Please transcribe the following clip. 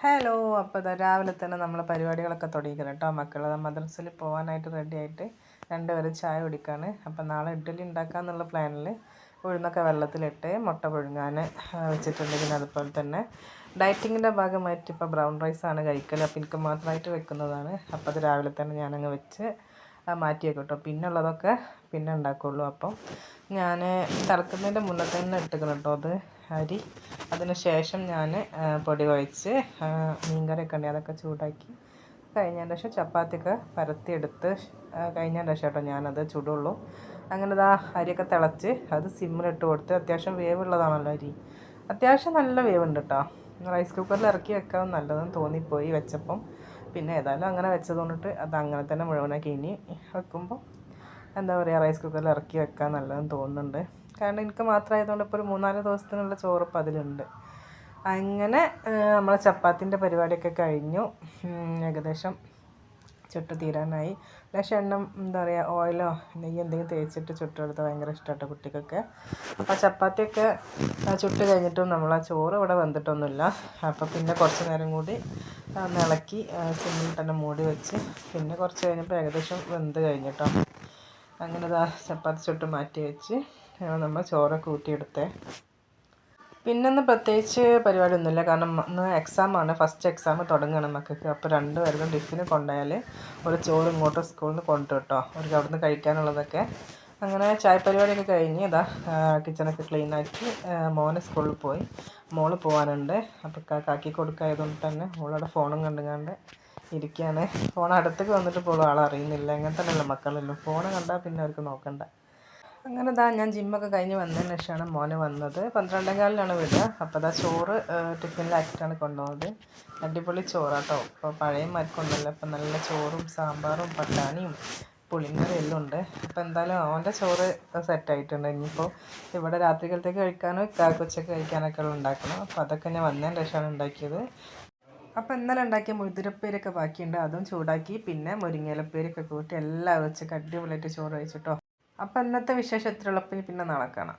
Hello. അപ്പോൾ ഇതാ രാവിലെ തന്നെ നമ്മളെ പരിപാടികളൊക്കെ തുടങ്ങിക്കണം കേട്ടോ. മക്കൾ മദ്രസയിൽ പോകാനായിട്ട് റെഡിയായിട്ട് രണ്ടുപേരും ചായ കുടിക്കാണ്. അപ്പോൾ നാളെ ഇഡ്ഡലി ഉണ്ടാക്കാമെന്നുള്ള പ്ലാനിൽ ഉഴുന്നൊക്കെ വെള്ളത്തിലിട്ട് മുട്ട പുഴുങ്ങാൻ വെച്ചിട്ടുണ്ട്. പിന്നെ അതുപോലെ തന്നെ ഡയറ്റിങ്ങിൻ്റെ ഭാഗമായിട്ട് ഇപ്പോൾ ബ്രൗൺ റൈസാണ് കഴിക്കൽ. അപ്പോൾ എനിക്ക് മാത്രമായിട്ട് വെക്കുന്നതാണ്. അപ്പോൾ അത് രാവിലെ തന്നെ ഞാനങ്ങ് വെച്ച് മാറ്റി വെക്കും കേട്ടോ. പിന്നുള്ളതൊക്കെ പിന്നെ ഉണ്ടാക്കുള്ളൂ. അപ്പം ഞാൻ തിളക്കുന്നതിൻ്റെ മുന്നേ തന്നെ ഇട്ടിക്കണം കേട്ടോ അത് അരി. അതിന് ശേഷം ഞാൻ പൊടി കുഴച്ച് മീൻകറിയൊക്കെ ഉണ്ടെങ്കിൽ അതൊക്കെ ചൂടാക്കി കഴിഞ്ഞതിന് ശേഷം ചപ്പാത്തിയൊക്കെ പരത്തിയെടുത്ത് കഴിഞ്ഞതിന് ശേഷം കേട്ടോ ഞാനത് ചുടുള്ളൂ. അങ്ങനെ ഇതാ അരിയൊക്കെ തിളച്ച് അത് സിമ്മിലിട്ട് കൊടുത്ത് അത്യാവശ്യം വേവുള്ളതാണല്ലോ അരി. അത്യാവശ്യം നല്ല വേവുണ്ട് കേട്ടോ. റൈസ് കുക്കറിൽ ഇറക്കി വെക്കാൻ നല്ലതെന്ന് തോന്നിപ്പോയി വെച്ചപ്പം. പിന്നെ ഏതായാലും അങ്ങനെ വെച്ചത് കൊണ്ടിട്ട് അത് അങ്ങനെ തന്നെ മുഴുവനാക്കി. ഇനി വെക്കുമ്പോൾ എന്താ പറയുക, റൈസ് കുക്കറിൽ ഇറക്കി വെക്കാൻ നല്ലതെന്ന് തോന്നുന്നുണ്ട്. കാരണം എനിക്ക് മാത്രമായതുകൊണ്ട് ഇപ്പോൾ ഒരു 3-4 ദിവസത്തിനുള്ള ചോറ് ഇപ്പോൾ അതിലുണ്ട്. അങ്ങനെ നമ്മളെ ചപ്പാത്തിൻ്റെ പരിപാടിയൊക്കെ കഴിഞ്ഞു. ഏകദേശം ചുട്ട് തീരാനായി. ലേശം എണ്ണ എന്താ പറയുക ഓയിലോ നെയ്യോ എന്തെങ്കിലും തേച്ചിട്ട് ചുട്ടെടുത്താൽ ഭയങ്കര ഇഷ്ടമാട്ടോ കുട്ടിക്കൊക്കെ. അപ്പോൾ ചപ്പാത്തിയൊക്കെ ചുട്ട് കഴിഞ്ഞിട്ടും നമ്മളെ ചോറ് ഇവിടെ വെന്തിട്ടൊന്നുമില്ല. അപ്പോൾ പിന്നെ കുറച്ച് നേരം കൂടി ഒന്ന് ഇളക്കി സിമ്മിൽ തന്നെ മൂടി വെച്ച് പിന്നെ കുറച്ച് കഴിഞ്ഞപ്പോൾ ഏകദേശം വെന്ത് കഴിഞ്ഞിട്ടോ. അങ്ങനെ ഇതാ ചപ്പാത്തി ചുട്ട് മാറ്റി വെച്ച് നമ്മൾ ചോറൊക്കെ ഊറ്റിയെടുത്തേ. പിന്നൊന്നും പ്രത്യേകിച്ച് പരിപാടിയൊന്നുമില്ല. കാരണം ഇന്ന് എക്സാമാണ്, ഫസ്റ്റ് എക്സാം തുടങ്ങുകയാണ് മക്കൾക്ക്. അപ്പോൾ രണ്ടുപേർക്കും ടിഫിന് കൊണ്ടുപോയാൽ ഒരു ചോറ് ഇങ്ങോട്ട് സ്കൂളിൽ നിന്ന് കൊണ്ടു കേട്ടോ, അവർക്ക് അവിടെ നിന്ന് കഴിക്കാനുള്ളതൊക്കെ. അങ്ങനെ ചായ പരിപാടിയൊക്കെ കഴിഞ്ഞ് ഇതാ കിച്ചണൊക്കെ ക്ലീനാക്കി മോനെ സ്കൂളിൽ പോയി. മോള് പോകാനുണ്ട്. അപ്പോൾ കാക്കി കൊടുക്കായതുകൊണ്ട് തന്നെ മോളവിടെ ഫോണും കണ്ടുകൊണ്ട് ഇരിക്കുകയാണ്. ഫോൺ അടുത്തേക്ക് വന്നിട്ട് പോലും ആളറിയുന്നില്ല. അങ്ങനെ തന്നെയല്ല മക്കളല്ലോ, ഫോൺ കണ്ടാൽ പിന്നെ അവർക്ക് നോക്കണ്ട. അങ്ങനെ ഇതാ ഞാൻ ജിമ്മൊക്കെ കഴിഞ്ഞ് വന്നതിന് ശേഷമാണ് മോനെ വന്നത്. 12:15 വിടുക. അപ്പോൾ ഇതാ ചോറ് ടിഫിനിലാക്കിയിട്ടാണ് കൊണ്ടുപോകുന്നത്. അടിപൊളി ചോറാട്ടോ. അപ്പോൾ പഴയ മരക്കൊണ്ടല്ലോ, അപ്പോൾ നല്ല ചോറും സാമ്പാറും പട്ടാണിയും പുളിങ്കറി എല്ലാം ഉണ്ട്. അപ്പോൾ എന്തായാലും അവൻ്റെ ചോറ് സെറ്റായിട്ടുണ്ട്. ഇനിയിപ്പോൾ ഇവിടെ രാത്രികളത്തേക്ക് കഴിക്കാനോ ഉച്ചയ്ക്ക് കഴിക്കാനൊക്കെ ഉണ്ടാക്കണം. അപ്പോൾ അതൊക്കെ ഞാൻ വന്നതിന് ശേഷമാണ് ഉണ്ടാക്കിയത്. അപ്പോൾ ഇന്നലെ ഉണ്ടാക്കിയ മുതിരപ്പേരൊക്കെ ബാക്കിയുണ്ട്, അതും ചൂടാക്കി. പിന്നെ മുരിങ്ങയിലപ്പേരൊക്കെ കൂട്ടി എല്ലാം വെച്ച് അടിപൊളിയായിട്ട് ചോറ് കഴിച്ചിട്ടോ. അപ്പോൾ ഇന്നത്തെ വിശേഷം എത്രയുള്ളപ്പോൾ പിന്നെ നാളെ കാണാം.